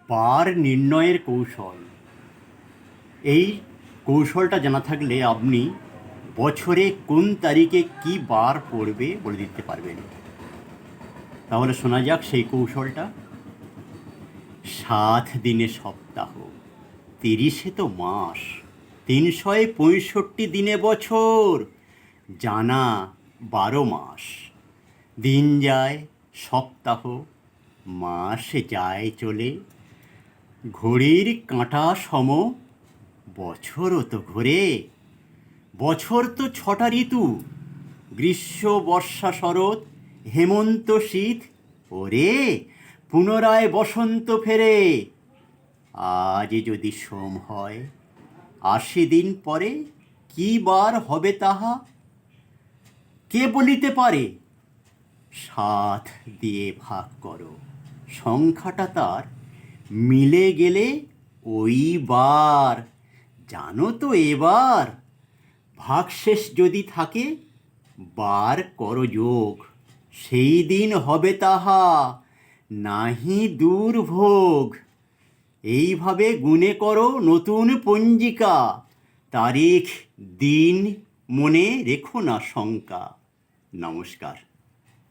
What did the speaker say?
বার নির্ণয়ের কৌশল। এই কৌশলটা জানা থাকলে আপনি বছরে কোন তারিখে কি বার পড়বে বলে দিতে পারবেন। তাহলে শোনা যাক সেই কৌশলটা। 7 দিনে সপ্তাহ, 30-এ তো মাস, 365 দিনে বছর, জানা 12 মাস। দিন যায়, সপ্তাহ, মাস যায় চলে, ঘড়ির কাঁটা সম বছরও তো ঘোরে। বছর তো 6টা ঋতু, গ্রীষ্ম, বর্ষা, শরৎ, হেমন্ত, শীত, ওরে পুনরায় বসন্ত ফেরে। আজ যদি সোম হয়, 80 দিন পরে কি বার হবে তাহা কে বলিতে পারে? 7 দিয়ে ভাগ করো, সংখ্যাটা তার মিলে গেলে ওই বার। জানো তো এবার? ভাগশেষ যদি থাকে, বার করো যোগ, সেই দিন হবে তাহা নাহি দুর্ভোগ। এইভাবে গুণে করো নতুন পঞ্জিকা, তারিখ দিন মনে রেখো না শঙ্কা। নমস্কার।